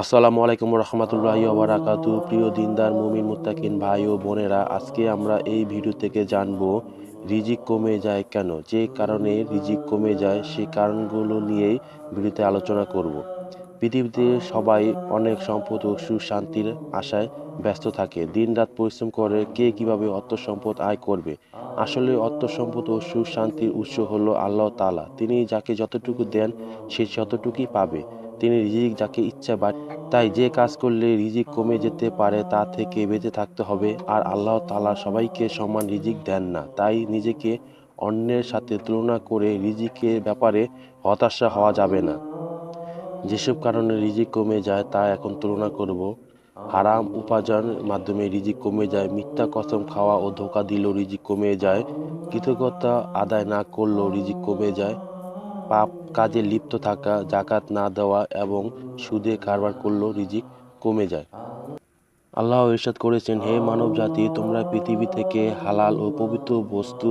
আসসালামু আলাইকুম রহমতুল্লাহি ওয়া বারাকাতুহু। প্রিয় দিনদার মুমিন মুত্তাকিন ভাই ও বোনেরা, আজকে আমরা এই ভিডিও থেকে জানবো রিজিক কমে যায় কেন। যে কারণে রিজিক কমে যায় সেই কারণগুলো নিয়েই ভিডিওতে আলোচনা করব। পৃথিবীতে সবাই অনেক সম্পদ ও সুখ শান্তির আশায় ব্যস্ত থাকে। দিনরাত পরিশ্রম করে কে কিভাবে অর্থ সম্পদ আয় করবে। আসলে অর্থ সম্পদ ও সুখ শান্তির উৎস হলো আল্লাহ তাআলা। তিনি যাকে যতটুকু দেন সে ততটুকুই পাবে। তিনি রিজিক যাকে ইচ্ছা তাই যে কাজ করলে রিজিক কমে যেতে পারে তা থেকে বেঁচে থাকতে হবে। আর আল্লাহ তাআলা সবাইকে সমান রিজিক দেন না। তাই নিজেকে অন্যের সাথে তুলনা করে রিজিকের ব্যাপারে হতাশা হওয়া যাবে না। যেসব কারণে রিজিক কমে যায় তা এখন তুলনা করব। হারাম উপার্জনের মাধ্যমে রিজিক কমে যায়। মিথ্যা কসম খাওয়া ও ধোঁকা দিলেও রিজিক কমে যায়। কৃতজ্ঞতা আদায় না করলেও রিজিক কমে যায়। পাপ কাজে লিপ্ত থাকা, যাকাত না দেওয়া এবং সুদে কারবার করলেও রিজিক কমে যায়। আল্লাহ ইরশাদ করেছেন, হে মানবজাতি, তোমরা পৃথিবী থেকে হালাল ও পবিত্র বস্তু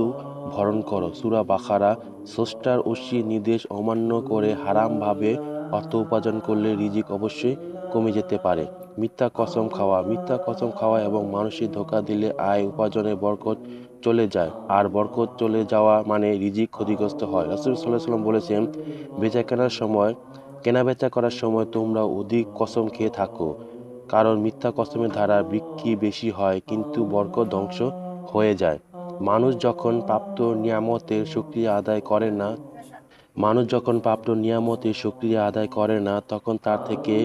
ভরণ করো। সূরা বাকারা। স্রষ্টার ঐশী নির্দেশ অমান্য করে হারামভাবে অর্থ উপার্জন করলে রিজিক অবশ্যই কমে যেতে পারে। মিথ্যা কসম খাওয়া এবং মানুষের ধোঁকা দিলে আয় উপার্জনের বরকত চলে যায়। আর বরকত চলে যাওয়া মানে রিজিক ক্ষতিগ্রস্ত হয়। রাসূল সাল্লাল্লাহু আলাইহি ওয়াসাল্লাম বলেছেন, কেনাবেচা করার সময় তোমরা অধিক কসম খেয়ে থাকো, কারণ মিথ্যা কসমের দ্বারা বিক্রি বেশি হয় কিন্তু বরকত ধ্বংস হয়ে যায়। মানুষ যখন প্রাপ্ত নিয়ামতের শুকরিয়া আদায় করে না তখন তার থেকে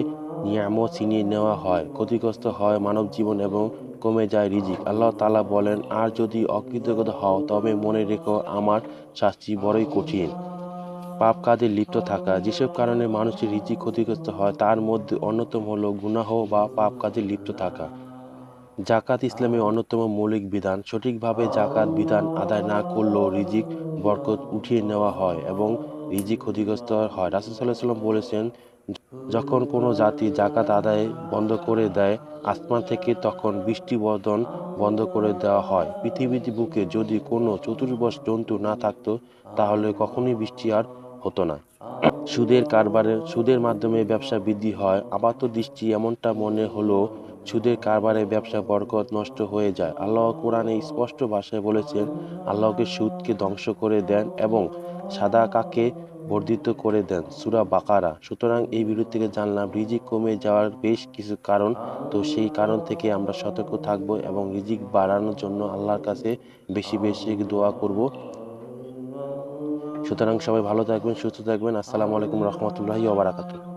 নিয়ামত ছিনিয়ে নেওয়া হয়, ক্ষতিগ্রস্ত হয় মানব জীবন এবং কমে যায় রিজিক। আল্লাহ তাআলা বলেন, আর যদি অকৃতজ্ঞ হও তবে মনে রেখো আমার শাস্তি বড়ই কঠিন। পাপ কাজে লিপ্ত থাকা। যেসব কারণে মানুষের রিজিক ক্ষতিগ্রস্ত হয় তার মধ্যে অন্যতম হলো গুনাহ বা পাপ কাজে লিপ্ত থাকা। জাকাত ইসলামের অন্যতম মৌলিক বিধান। সঠিকভাবে জাকাত বিধান আদায় না করলেও রিজিক বরকত উঠিয়ে নেওয়া হয় এবং রিজিক ক্ষতিগ্রস্ত হয়। রাসূল সাল্লাল্লাহু আলাইহি ওয়াসাল্লাম বলেছেন, যখন কোনো জাতি জাকাত আদায় বন্ধ করে দেয় আসমান থেকে তখন বৃষ্টি বর্ষণ বন্ধ করে দেওয়া হয়। পৃথিবীর বুকে যদি কোনো চতুর্ভুজ জন্তু না থাকতো তাহলে কখনোই বৃষ্টি আর হতো না। সুদের মাধ্যমে ব্যবসা বৃদ্ধি হয়। আপাতদৃষ্টি এমনটা মনে হলেও সুদের কারবারে ব্যবসা বরকত নষ্ট হয়ে যায়। আল্লাহ কোরআনে স্পষ্ট ভাষায় বলেছেন, আল্লাহকে সুদকে ধ্বংস করে দেন এবং সাদাকাকে বর্ধিত করে দেন। সূরা বাকারা। সুতরাং এই ভিডিও থেকে জানলাম রিজিক কমে যাওয়ার বেশ কিছু কারণ। তো সেই কারণ থেকে আমরা সতর্ক থাকব এবং রিজিক বাড়ানোর জন্য আল্লাহর কাছে বেশি বেশি দোয়া করব। সুতরাং সবাই ভালো থাকবেন, সুস্থ থাকবেন। আসসালামু আলাইকুম রহমতুল্লাহি ওয়া বারাকাতুহু।